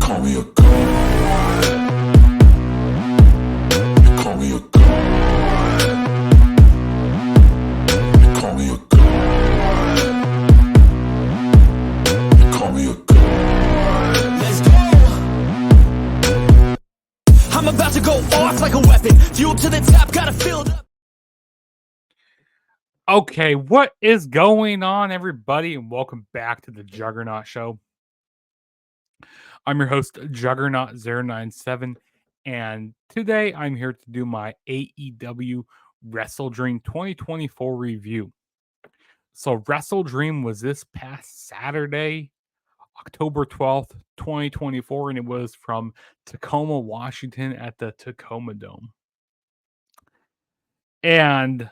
call me a god. You call me a god. You call me a god. You call me a god. Let's go. I'm about to go off like a weapon. Fuel to the top, gotta fill up. Okay, what is going on, everybody, and welcome back to the Juggernaut Show. I'm your host, Juggernaut097, and today I'm here to do my AEW WrestleDream 2024 review. So, WrestleDream was this past Saturday, October 12th, 2024, and it was from Tacoma, Washington at the Tacoma Dome. And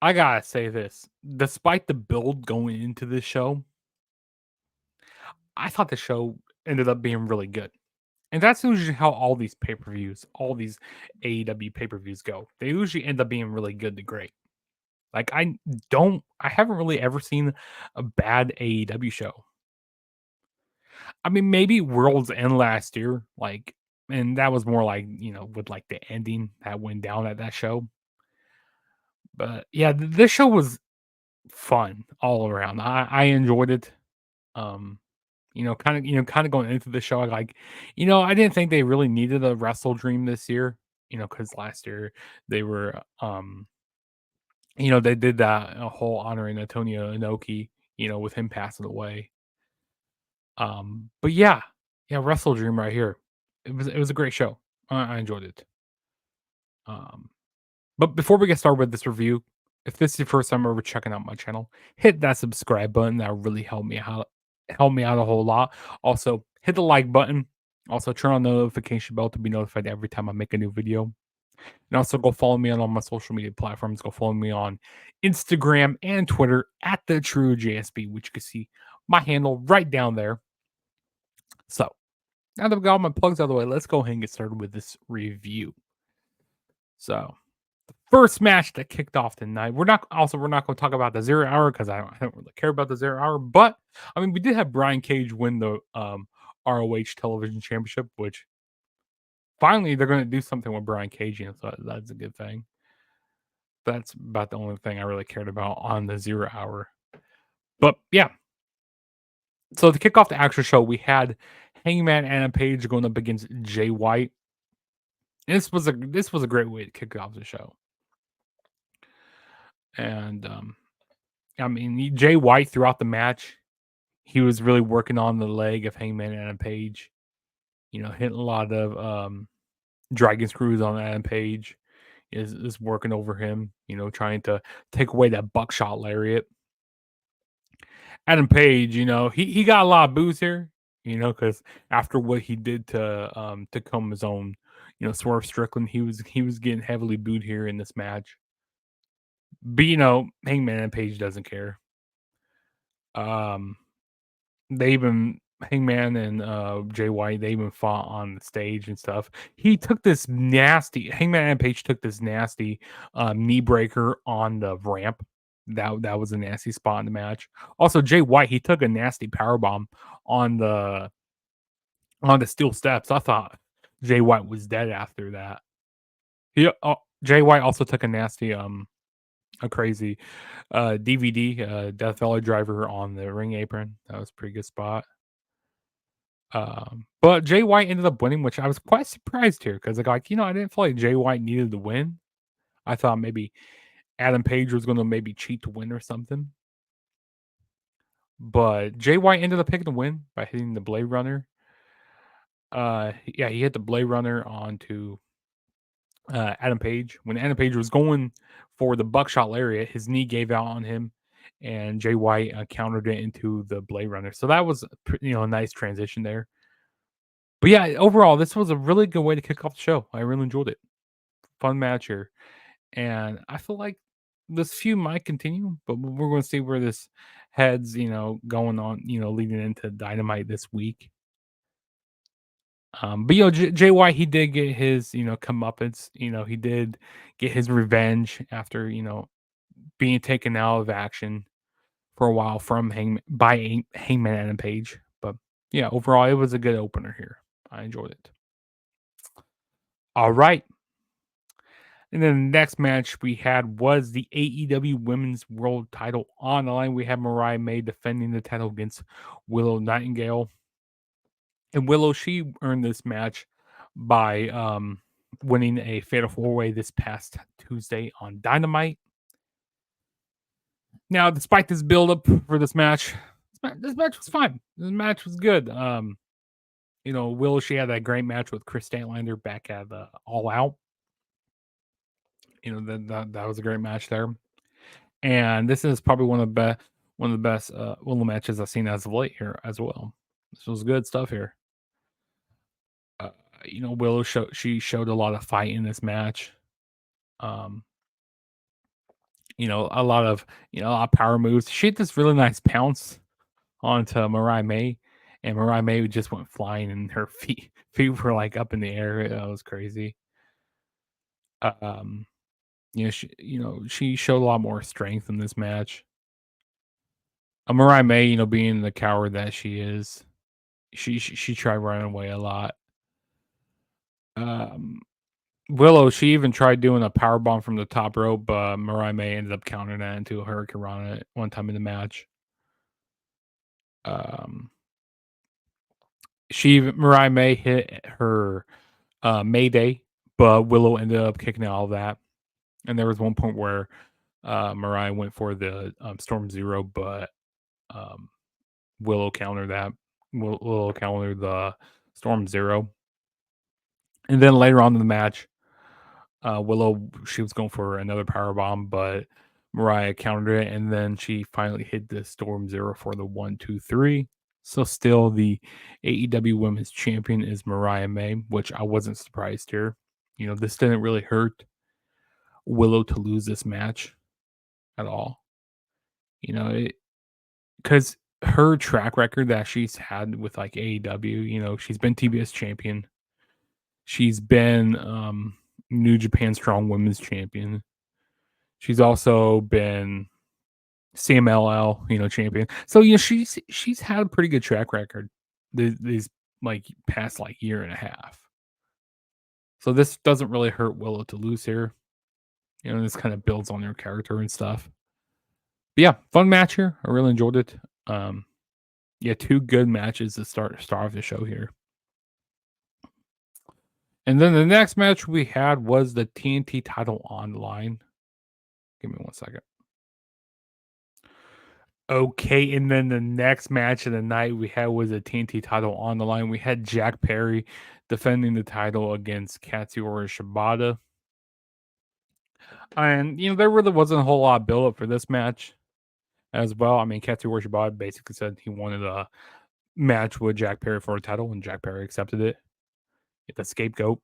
I gotta say this, despite the build going into this show, I thought the show ended up being really good. And that's usually how all these pay-per-views, all these AEW pay-per-views go. They usually end up being really good to great. Like I haven't really ever seen a bad AEW show. I mean, maybe World's End last year, and that was more like, with like the ending that went down at that show. But yeah, this show was fun all around. I enjoyed it. Kind of going into the show, I didn't think they really needed a WrestleDream this year, because last year they were, they did that whole honoring Naoto Inoki, with him passing away. But yeah, WrestleDream right here. It was a great show. I enjoyed it. But before we get started with this review, if this is your first time ever checking out my channel, hit that subscribe button. That really help me out a whole lot. Also, hit the like button. Also, turn on the notification bell to be notified every time I make a new video. And also go follow me on all my social media platforms. Go follow me on Instagram and Twitter at the True JSB, which you can see my handle right down there. So, now that we got all my plugs out of the way, let's go ahead and get started with this review. So, the first match that kicked off tonight, we're not going to talk about the 0 hour because I don't really care about the 0 hour. But I mean, we did have Brian Cage win the ROH Television Championship, which finally they're going to do something with Brian Cage, so that's a good thing. That's about the only thing I really cared about on the 0 hour. But yeah, so to kick off the actual show, we had Hangman and Page going up against Jay White. And this was a great way to kick off the show. And I mean, Jay White throughout the match, he was really working on the leg of Hangman and Page. Hitting a lot of dragon screws on Adam Page. Is working over him. Trying to take away that buckshot lariat. Adam Page, he got a lot of boos here. Because after what he did to Tacoma's own, Swerve Strickland, he was getting heavily booed here in this match. But Hangman and Page doesn't care. Hangman and Jay White, they even fought on the stage and stuff. Hangman and Page took this nasty knee breaker on the ramp. That was a nasty spot in the match. Also, Jay White, he took a nasty powerbomb on the steel steps. I thought Jay White was dead after that. Jay White also took a nasty a crazy DVD Death Valley driver on the ring apron. That was a pretty good spot. But Jay White ended up winning, which I was quite surprised here because I didn't feel like Jay White needed to win. I thought maybe Adam Page was going to maybe cheat to win or something. But Jay White ended up picking the win by hitting the Blade Runner. He hit the Blade Runner onto Adam Page. When Adam Page was going for the buckshot lariat, his knee gave out on him, and Jay White countered it into the Blade Runner. So that was a nice transition there. But yeah, overall, this was a really good way to kick off the show. I really enjoyed it. Fun match here. And I feel like this feud might continue, but we're going to see where this heads, going on, leading into Dynamite this week. But Jay White, he did get his, comeuppance. He did get his revenge after, being taken out of action for a while from Hangman and Page. But yeah, overall, it was a good opener here. I enjoyed it. All right. And then the next match we had was the AEW Women's World Title on the line. We had Mariah May defending the title against Willow Nightingale. And Willow, she earned this match by winning a Fatal 4-Way this past Tuesday on Dynamite. Now, despite this build-up for this match was fine. This match was good. Willow, she had that great match with Chris Statlander back at the All Out. That was a great match there. And this is probably one of the best Willow matches I've seen as of late here as well. This was good stuff here. Willow showed a lot of fight in this match. A lot of power moves. She had this really nice pounce onto Mariah May, and Mariah May just went flying, and her feet were like up in the air. That was crazy. She showed a lot more strength in this match. Mariah May, being the coward that she is, she tried running away a lot. Willow, she even tried doing a power bomb from the top rope, but Mariah May ended up countering that into a Hurricane Rana one time in the match. Mariah May hit her Mayday, but Willow ended up kicking out all that. And there was one point where Mariah went for the Storm Zero, but Willow countered that. Willow countered the Storm Zero. And then later on in the match, Willow, she was going for another power bomb, but Mariah countered it, and then she finally hit the Storm Zero for the 1, 2, 3. So still the AEW Women's Champion is Mariah May, which I wasn't surprised here. This didn't really hurt Willow to lose this match at all. Because her track record that she's had with like AEW, she's been TBS champion. She's been New Japan Strong Women's Champion. She's also been CMLL, champion. So she's had a pretty good track record these like past like year and a half. So this doesn't really hurt Willow to lose here. This kind of builds on her character and stuff. But yeah, fun match here. I really enjoyed it. Two good matches to start off the show here. And then the next match we had was the TNT title on the line. Give me 1 second. Okay, and then the next match of the night we had was a TNT title on the line. We had Jack Perry defending the title against Katsuyori Shibata. And, there really wasn't a whole lot of build-up for this match as well. I mean, Katsuyori Shibata basically said he wanted a match with Jack Perry for a title, and Jack Perry accepted it. The scapegoat.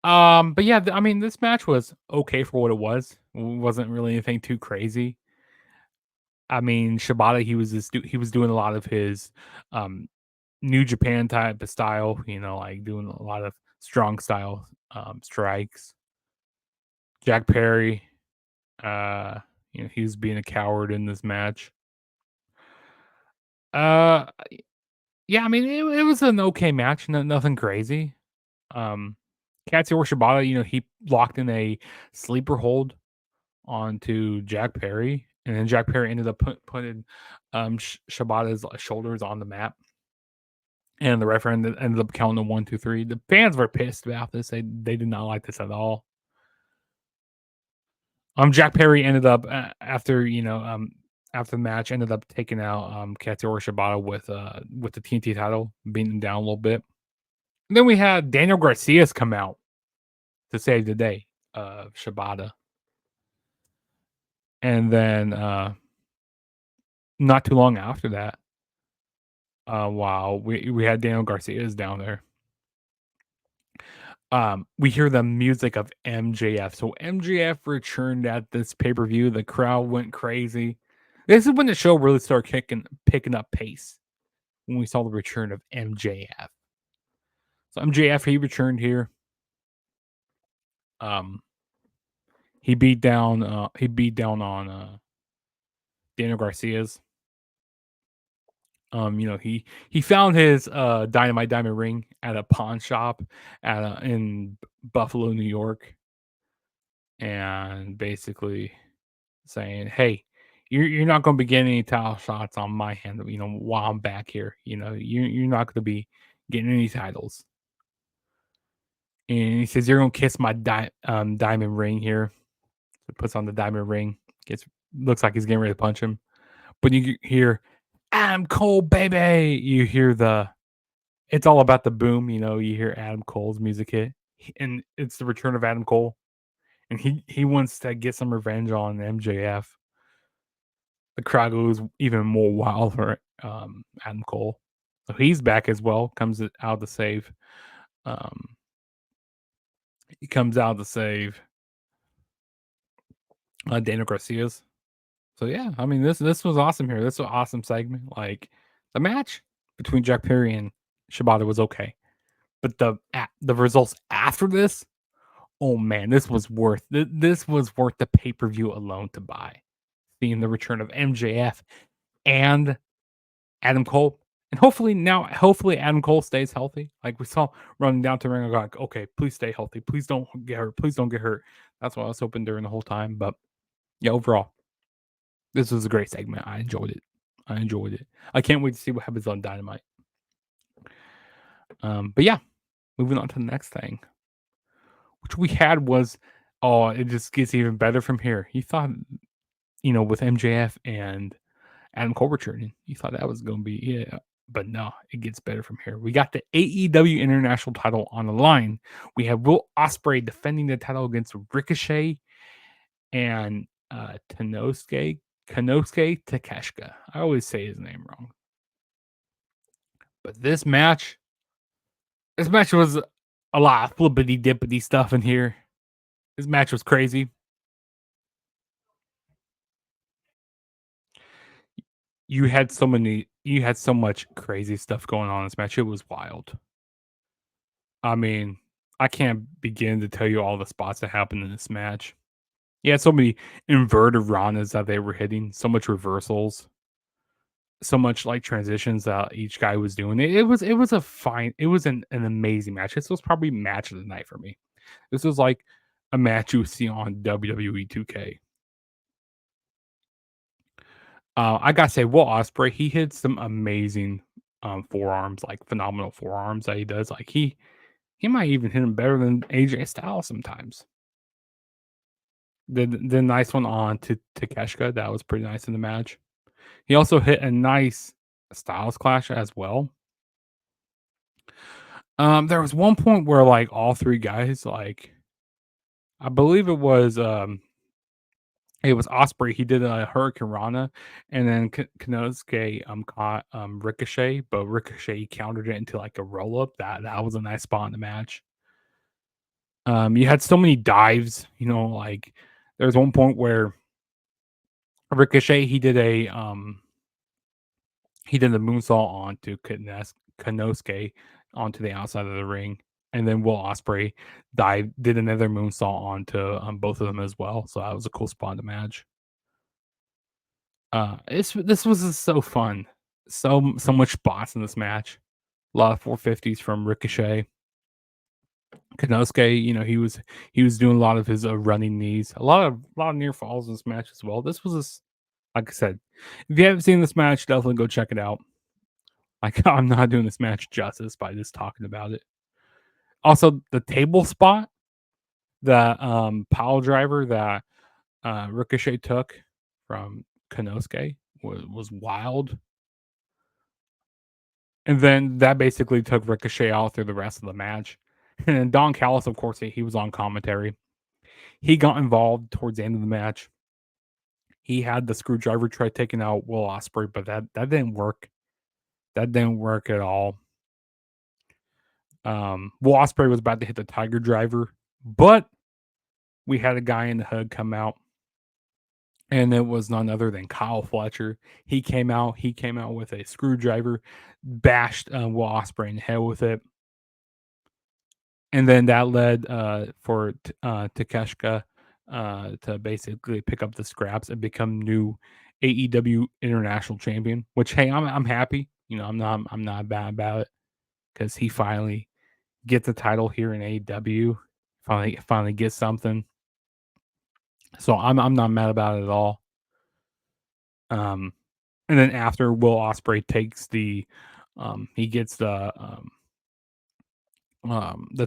But yeah, this match was okay for what it was. It wasn't really anything too crazy. I mean, Shibata, he was doing a lot of his New Japan type of style, like doing a lot of strong style strikes. Jack Perry, he was being a coward in this match. Yeah, it was an okay match, nothing crazy. Katsuyori Shibata, he locked in a sleeper hold onto Jack Perry, and then Jack Perry ended up putting Shibata's shoulders on the mat, and the referee ended up counting the 1, 2, 3. The fans were pissed about this. They did not like this at all. Jack Perry ended up after the match ended up taking out Katsuyori Shibata with the TNT title, beating him down a little bit. And then we had Daniel Garcia's come out to save the day of Shibata. And then not too long after that, while we had Daniel Garcia's down there, we hear the music of MJF. So MJF returned at this pay-per-view. The crowd went crazy. This is when the show really started picking up pace, when we saw the return of MJF. So MJF, he returned here. He beat down on Daniel Garcia's. He found his dynamite diamond ring at a pawn shop in Buffalo, New York, and basically saying, "Hey, you're not going to be getting any title shots on my hand, while I'm back here. You're not going to be getting any titles." And he says, "You're going to kiss my diamond ring here." So puts on the diamond ring. Looks like he's getting ready to punch him, but you hear, "Adam Cole, baby!" You hear it's all about the boom. You hear Adam Cole's music hit, and it's the return of Adam Cole, and he wants to get some revenge on MJF. The crowd goes even more wild for Adam Cole, so he's back as well. Comes out to save. He comes out to save Daniel Garcia's. So yeah, I mean this was awesome here. This was an awesome segment. Like the match between Jack Perry and Shibata was okay, but the results after this, oh man, this was worth the pay per view alone to buy. Seeing the return of MJF and Adam Cole, and hopefully Adam Cole stays healthy. Like we saw running down to the ring, I got like, okay, please stay healthy. Please don't get hurt. Please don't get hurt. That's what I was hoping during the whole time. But yeah, overall, this was a great segment. I enjoyed it. I can't wait to see what happens on Dynamite. But yeah, moving on to the next thing, which we had was, oh, it just gets even better from here. You thought, with MJF and Adam Cole returning, you thought that was going to be, yeah, but no, it gets better from here. We got the AEW International title on the line. We have Will Ospreay defending the title against Ricochet and Konosuke Takeshita. I always say his name wrong. But this match was a lot of flippity dippity stuff in here. This match was crazy. You had so much crazy stuff going on in this match. It was wild. I mean, I can't begin to tell you all the spots that happened in this match. You had so many inverted Ranas that they were hitting, so much reversals, so much like transitions that each guy was doing. It was an amazing match. This was probably match of the night for me. This was like a match you would see on WWE 2K. I gotta say, Will Ospreay, he hits some amazing forearms, like phenomenal forearms that he does. Like he might even hit him better than AJ Styles sometimes. The nice one on to Takeshita, that was pretty nice in the match. He also hit a nice Styles clash as well. There was one point where like all three guys, like I believe it was Ospreay. He did a Hurricane Rana, and then Konosuke caught Ricochet, but Ricochet countered it into like a roll up. That was a nice spot in the match. You had so many dives. Like there was one point where Ricochet he did the moonsault onto Konosuke onto the outside of the ring, and then Will Ospreay did another moonsault onto both of them as well. So that was a cool spot in the match. This was just so fun. So much spots in this match. A lot of 450s from Ricochet. Konosuke, he was doing a lot of his running knees. A lot of near falls in this match as well. This was like I said, if you haven't seen this match, definitely go check it out. Like I'm not doing this match justice by just talking about it. Also, the table spot, the pile driver that Ricochet took from Konosuke was wild. And then that basically took Ricochet out through the rest of the match. And then Don Callis, of course, he was on commentary. He got involved towards the end of the match. He had the screwdriver try taking out Will Ospreay, but that didn't work. That didn't work at all. Will Ospreay was about to hit the Tiger Driver, but we had a guy in the hood come out, and it was none other than Kyle Fletcher. He came out with a screwdriver, bashed Will Ospreay in the head with it, and then that led for Takeshita to basically pick up the scraps and become new AEW International Champion. Which, hey, I'm happy. I'm not bad about it because he finally gets the title here in AEW. Finally gets something. So I'm not mad about it at all. And then after Will Ospreay takes he gets the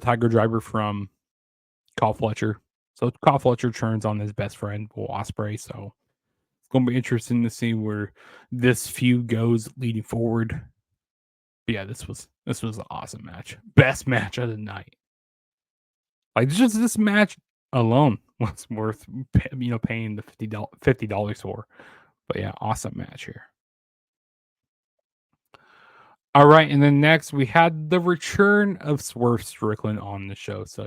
Tiger Driver from Kyle Fletcher. So Kyle Fletcher turns on his best friend Will Ospreay. So it's gonna be interesting to see where this feud goes leading forward. But yeah, this was an awesome match. Best match of the night. Like just this match alone was worth paying the $50 for. But yeah, awesome match here. All right, and then next we had the return of Swerve Strickland on the show. So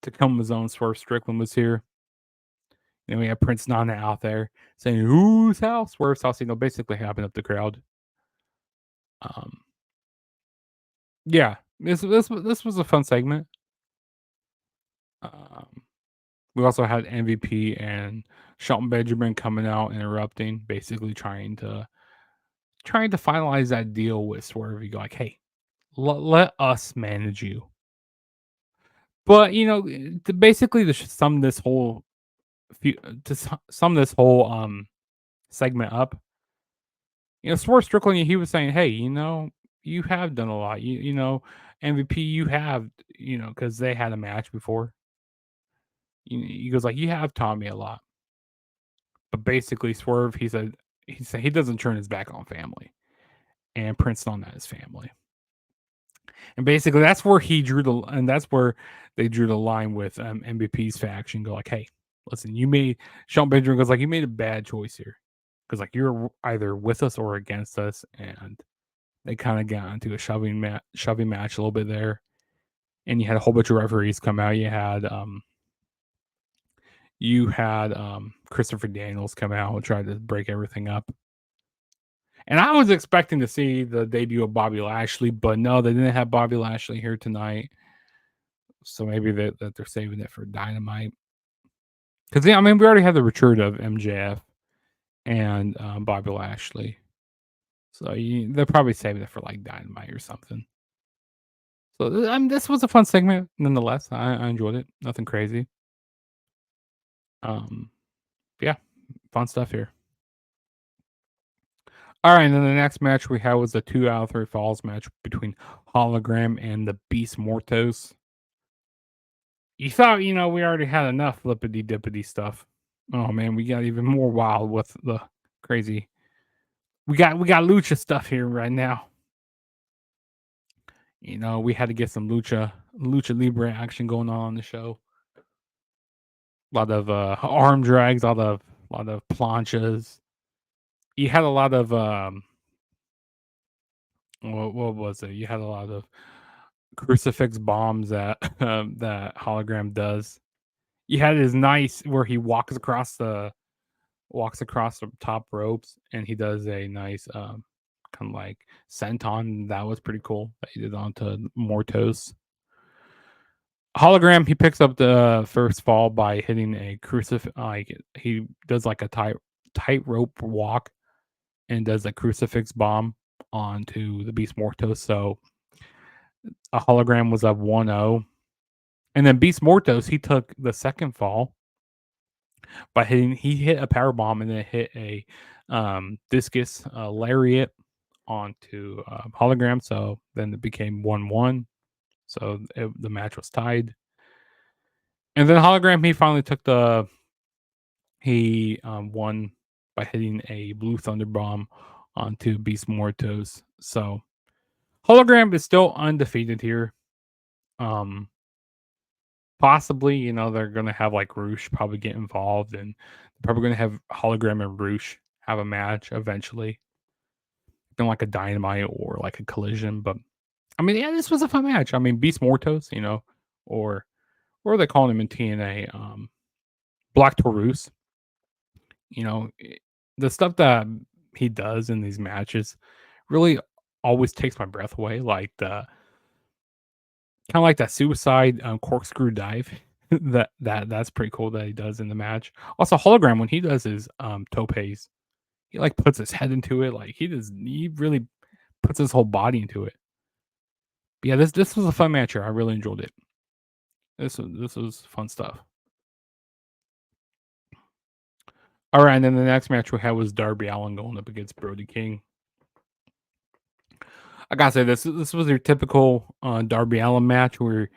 Tacoma's own Swerve Strickland was here. Then we have Prince Nana out there saying, "Whose house?" Swerve's house. Basically having up the crowd. Yeah, this was a fun segment. We also had MVP and Shelton Benjamin coming out interrupting, basically trying to finalize that deal with Swerve. You go like, "Hey, let us manage you." But basically to sum this whole segment up, Swerve Strickland, he was saying, "Hey, you have done a lot. MVP, you have, because they had a match before. He goes like, you have taught me a lot." But basically, Swerve, he said he doesn't turn his back on family, and Prince on that is family. And basically, that's where that's where they drew the line with MVP's faction. Go like, "Hey, listen, Shelton Benjamin goes like, you made a bad choice here, because like you're either with us or against us," and they kind of got into a shoving match a little bit there. And you had a whole bunch of referees come out. You had Christopher Daniels come out and try to break everything up. And I was expecting to see the debut of Bobby Lashley, but no, they didn't have Bobby Lashley here tonight. So maybe that they're saving it for Dynamite. Because we already had the return of MJF and Bobby Lashley. So they're probably saving it for like Dynamite or something. So this was a fun segment, nonetheless. I enjoyed it. Nothing crazy. Yeah, fun stuff here. All right, and then the next match we had was a 2 out of 3 falls match between Hologram and the Beast Mortos. You thought, we already had enough lippity dippity stuff. Oh man, we got even more wild with the crazy. We got lucha stuff here right now. We had to get some lucha libre action going on the show. A lot of arm drags, a lot of planchas. You had a lot of what was it? You had a lot of crucifix bombs that that Hologram does. You had his nice where he walks across the top ropes, and he does a nice kind of like senton. That was pretty cool that he did onto Mortos. Hologram, he picks up the first fall by hitting a crucifix. Like he does like a tightrope walk and does a crucifix bomb onto the Beast Mortos. So a Hologram was up 1-0. And then Beast Mortos, he took the second fall by he hit a power bomb and then hit a discus lariat onto Hologram. So then it became 1-1. So the match was tied. And then Hologram, he finally took he won by hitting a Blue Thunder Bomb onto Beast Mortos. So Hologram is still undefeated here. Possibly, they're gonna have like Roosh probably get involved, and they're probably gonna have Hologram and Roosh have a match eventually, in like a Dynamite or like a Collision. But yeah, this was a fun match. Beast Mortos, or what are they calling him in TNA? Black Taurus. The stuff that he does in these matches really always takes my breath away. Like kind of like that suicide corkscrew dive. that's pretty cool that he does in the match. Also, Hologram, when he does his topes, he like puts his head into it. Like he really puts his whole body into it. But yeah, this was a fun match here. I really enjoyed it. This was fun stuff. All right, and then the next match we had was Darby Allin going up against Brody King. I gotta say this was your typical Darby Allin match where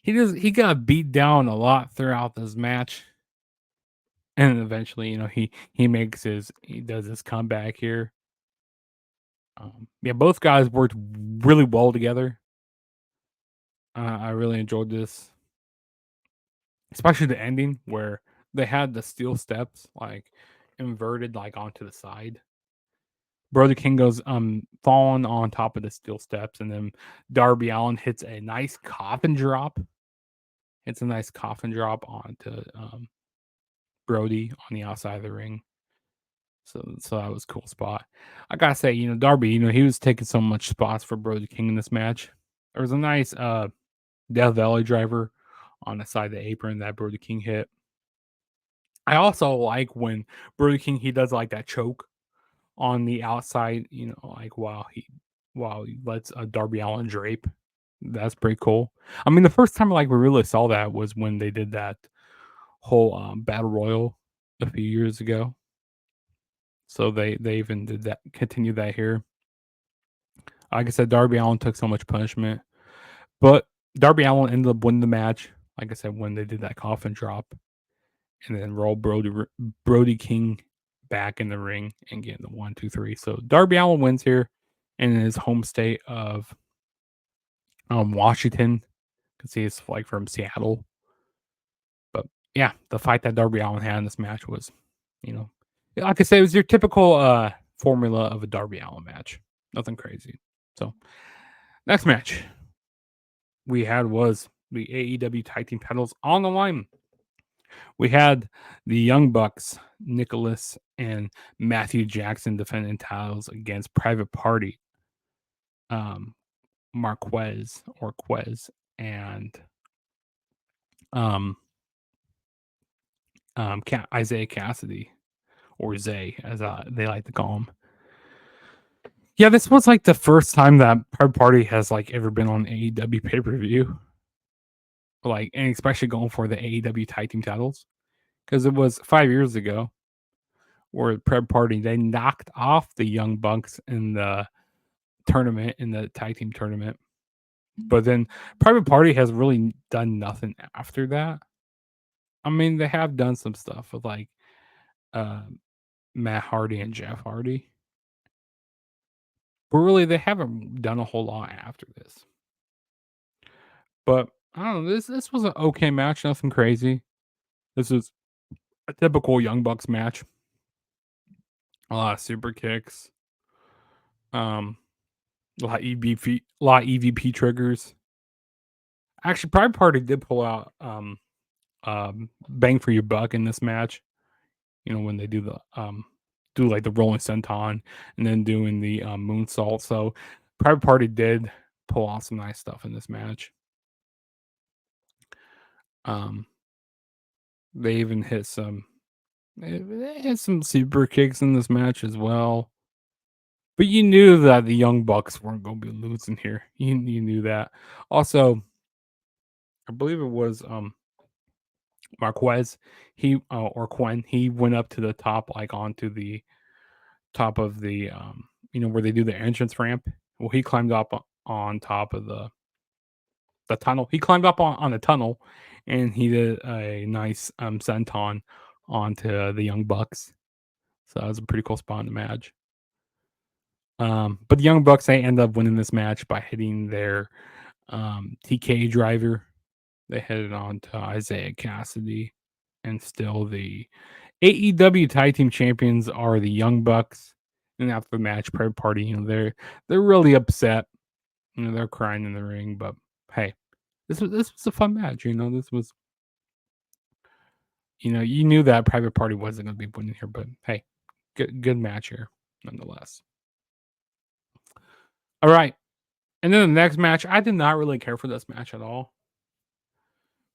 he got beat down a lot throughout this match, and eventually he does his comeback here. Yeah, both guys worked really well together. I really enjoyed this, especially the ending where they had the steel steps like inverted like onto the side. Brother King goes falling on top of the steel steps, and then Darby Allin hits a nice coffin drop. It's a nice coffin drop onto Brody on the outside of the ring. So that was a cool spot. I gotta say, Darby, he was taking so much spots for Brody King in this match. There was a nice Death Valley driver on the side of the apron that Brody King hit. I also like when Brody King he does like that choke on the outside, like while he lets Darby Allin drape. That's pretty cool. I mean, the first time like we really saw that was when they did that whole battle royal a few years ago. So they even did that, continue that here. Like I said, Darby Allin took so much punishment, but Darby Allin ended up winning the match. Like I said, when they did that coffin drop, and then roll Brody King back in the ring and get the 1, 2, 3. So Darby Allin wins here in his home state of Washington, because he's like from Seattle. But yeah, the fight that Darby Allin had in this match was, like I said, it was your typical formula of a Darby Allin match. Nothing crazy. So next match we had was the AEW Tag Team titles on the line. We had the Young Bucks, Nicholas and Matthew Jackson defending titles against Private Party, Marquez or Quez, and Isaiah Cassidy, or Zay, as they like to call him. Yeah, this was like the first time that Private Party has like ever been on AEW pay-per-view. Like, and especially going for the AEW Tag Team titles. Because it was 5 years ago where Private Party, they knocked off the Young Bucks in the tournament, in the tag team tournament. But then Private Party has really done nothing after that. I mean, they have done some stuff with like Matt Hardy and Jeff Hardy. But really, they haven't done a whole lot after this. But I don't know, this was an okay match, nothing crazy. This is a typical Young Bucks match. A lot of super kicks. A lot of EVP triggers. Actually, Private Party did pull out bang for your buck in this match. When they do the like the rolling senton and then doing the moonsault. So Private Party did pull off some nice stuff in this match. They even hit some super kicks in this match as well. But you knew that the Young Bucks weren't going to be losing here. You knew that. Also, I believe it was Marquez. Or Quen. He went up to the top, like onto the top of the where they do the entrance ramp. Well, he climbed up on top of the tunnel. He climbed up on the tunnel, and he did a nice senton onto the Young Bucks. So that was a pretty cool spot in the match. But the Young Bucks, they end up winning this match by hitting their TK driver. They headed on to Isaiah Cassidy, and still the AEW Tag Team Champions are the Young Bucks. And after the match, Private Party, they're really upset. They're crying in the ring. But hey, this was a fun match. This was, you knew that Private Party wasn't going to be winning here, but hey, good match here nonetheless. All right. And then the next match, I did not really care for this match at all.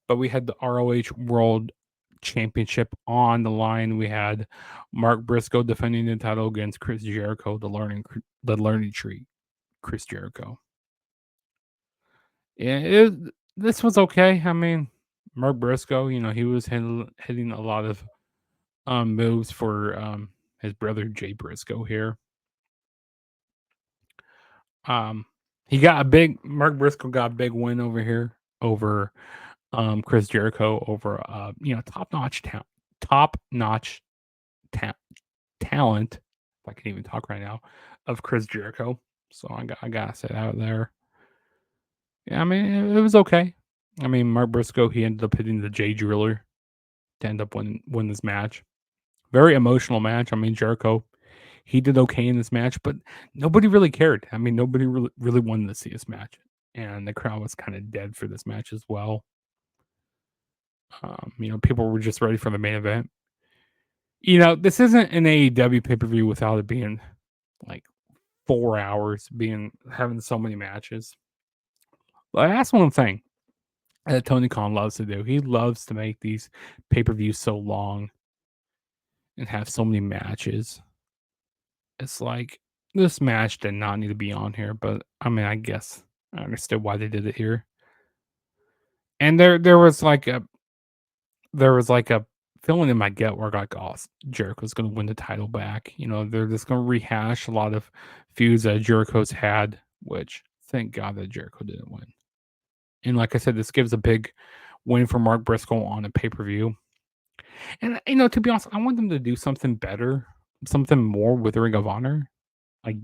But we had the ROH World Championship on the line. We had Mark Briscoe defending the title against Chris Jericho, the learning tree. Chris Jericho. Yeah, this was okay. I mean, Mark Briscoe, he was hitting a lot of moves for his brother Jay Briscoe here. Mark Briscoe got a big win over here over Chris Jericho over top notch talent, if I can even talk right now, of Chris Jericho. So I gotta say that there. Yeah, I mean it was okay. I mean Mark Briscoe, he ended up hitting the Jay Driller to end up win this match. Very emotional match. I mean Jericho, he did okay in this match, but nobody really cared. I mean nobody really wanted to see this match, and the crowd was kind of dead for this match as well. People were just ready for the main event. This isn't an AEW pay-per-view without it being like 4 hours, having so many matches. But that's one thing that Tony Khan loves to do. He loves to make these pay-per-views so long and have so many matches. It's like this match did not need to be on here, but I mean, I guess I understood why they did it here. And there was like a feeling in my gut where like, oh, Jericho's going to win the title back. They're just going to rehash a lot of feuds that Jericho's had, which thank God that Jericho didn't win. And like I said, this gives a big win for Mark Briscoe on a pay-per-view. And to be honest, I want them to do something better, something more with Ring of Honor. Like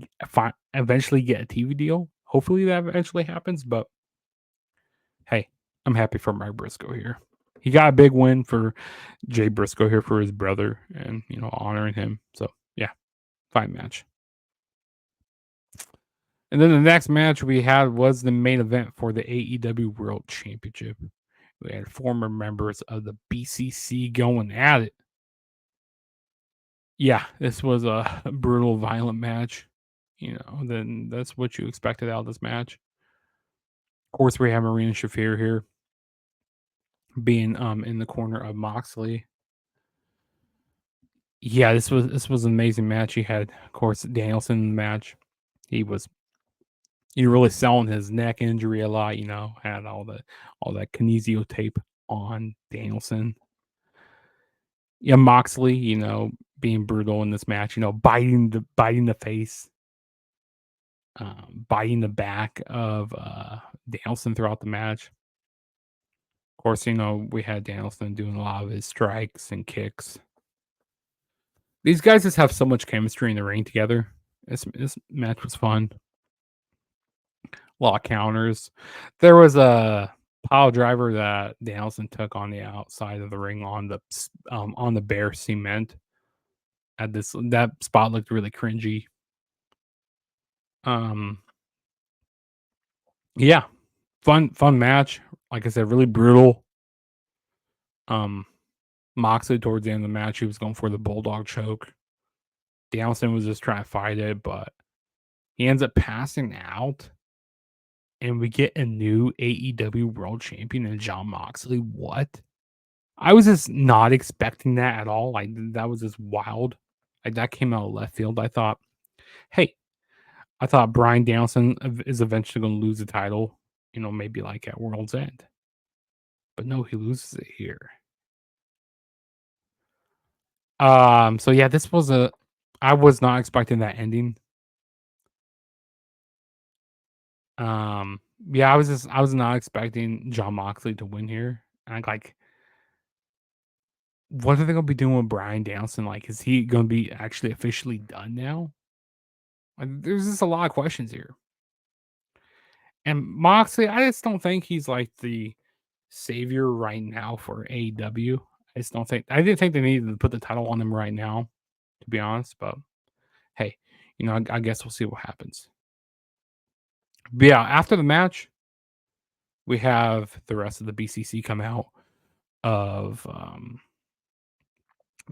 eventually get a TV deal. Hopefully that eventually happens. But hey, I'm happy for Mark Briscoe here. He got a big win for Jay Briscoe here for his brother and, honoring him. So, yeah, fine match. And then the next match we had was the main event for the AEW World Championship. We had former members of the BCC going at it. Yeah, this was a brutal, violent match. Then that's what you expected out of this match. Of course, we have Marina Shafir here being in the corner of Moxley. Yeah, this was an amazing match. You had, of course, Danielson in the match. He really selling his neck injury a lot. Had all that kinesio tape on Danielson. Yeah, Moxley, being brutal in this match. Biting the face, biting the back of Danielson throughout the match. Of course, we had Danielson doing a lot of his strikes and kicks. These guys just have so much chemistry in the ring together. This match was fun. A lot of counters. There was a pile driver that Danielson took on the outside of the ring on the bare cement. That spot looked really cringy. Yeah, fun match. Like I said, really brutal. Moxley towards the end of the match, he was going for the bulldog choke. Danielson was just trying to fight it, but he ends up passing out. And we get a new AEW World Champion in Jon Moxley. What? I was just not expecting that at all. Like that was just wild. Like that came out of left field. I thought Bryan Danielson is eventually going to lose the title. Maybe like at World's End. But no, he loses it here. So yeah, I was not expecting that ending. Yeah, I was not expecting Jon Moxley to win here. And like, what are they gonna be doing with Bryan Danielson? Like, is he gonna be actually officially done now? Like, there's just a lot of questions here. And Moxley, I just don't think he's like the savior right now for AEW. I didn't think they needed to put the title on him right now, to be honest. But hey, I guess we'll see what happens. But yeah, after the match, we have the rest of the BCC come out of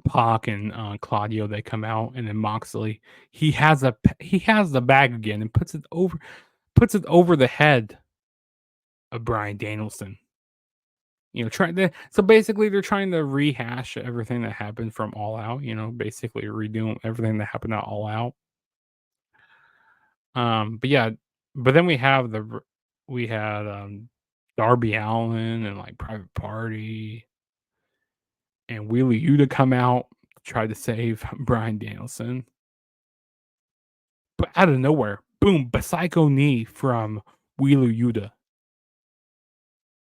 Pac and Claudio. They come out, and then Moxley he has the bag again and puts it over the head of Bryan Danielson. So basically they're trying to rehash everything that happened from All Out. Basically redoing everything that happened at All Out. But yeah, But then we had Darby Allin and like Private Party and Wheeler Yuta come out to try to save Bryan Danielson. But out of nowhere, boom, Psycho knee from Wheeler Yuta.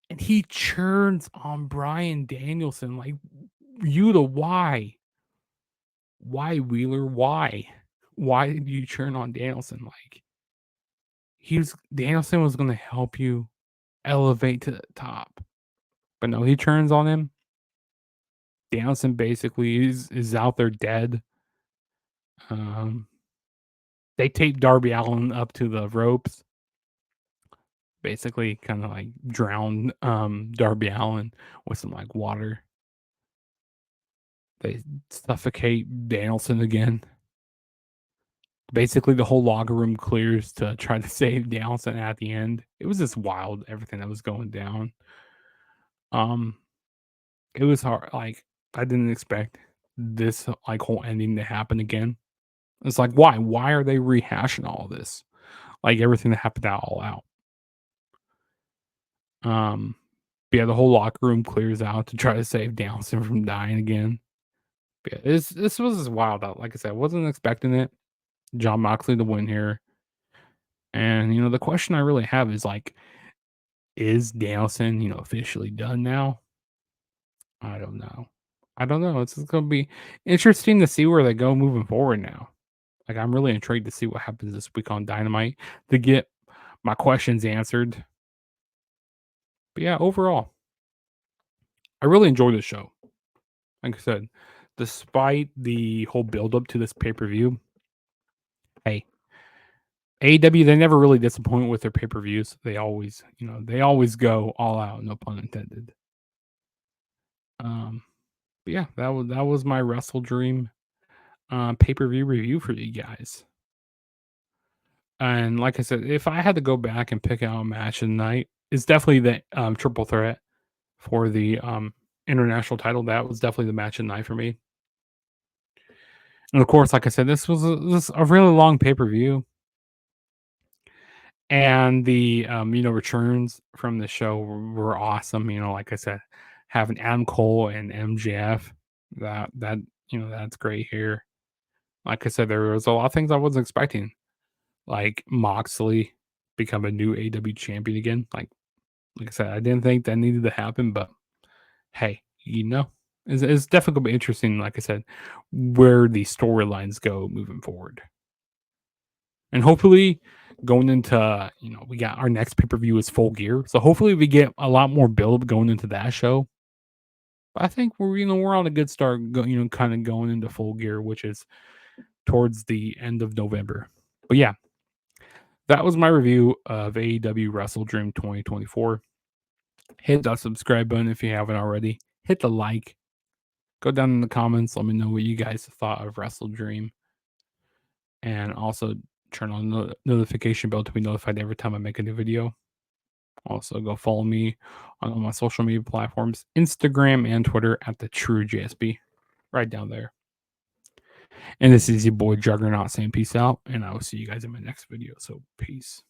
And he churns on Bryan Danielson. Like, Yuta, why? Why, Wheeler? Why? Why did you churn on Danielson? Like, Danielson was going to help you elevate to the top. But no, he turns on him. Danielson basically is out there dead. They tape Darby Allin up to the ropes. Basically, kind of like drown Darby Allin with some like water. They suffocate Danielson again. Basically, the whole locker room clears to try to save Danielson at the end. It was just wild, everything that was going down. It was hard. Like, I didn't expect this like whole ending to happen again. It's like, why? Why are they rehashing all this? Like everything that happened all out. But yeah, the whole locker room clears out to try to save Danielson from dying again. But yeah, this was just wild out. Like I said, I wasn't expecting it. Jon Moxley to win here. And the question I really have is like, is Danielson, officially done now? I don't know. It's gonna be interesting to see where they go moving forward now. Like, I'm really intrigued to see what happens this week on Dynamite to get my questions answered. But yeah, overall, I really enjoyed this show. Like I said, despite the whole build-up to this pay-per-view, hey, AEW, they never really disappoint with their pay-per-views. They always go all out, no pun intended. But yeah, that was my WrestleDream pay-per-view review for you guys. And like I said, if I had to go back and pick out a match of the night, it's definitely the triple threat for the international title. That was definitely the match of the night for me. And of course, like I said, this was a really long pay-per-view. And the returns from the show were awesome. Like I said, having Adam Cole and MJF, that's great here. Like I said, there was a lot of things I wasn't expecting, like Moxley become a new AEW champion again. Like I said, I didn't think that needed to happen, but hey, it's definitely gonna be interesting. Like I said, where the storylines go moving forward, and hopefully going into we got our next pay per view is Full Gear, so hopefully we get a lot more build going into that show. But I think we're on a good start. Kind of going into Full Gear, which is towards the end of November. But yeah, that was my review of AEW WrestleDream 2024. Hit that subscribe button if you haven't already. Hit the like. Go down in the comments. Let me know what you guys thought of WrestleDream. And also turn on the notification bell to be notified every time I make a new video. Also, go follow me on all my social media platforms, Instagram and Twitter at the True JSB. Right down there. And this is your boy Juggernaut saying peace out. And I will see you guys in my next video. So peace.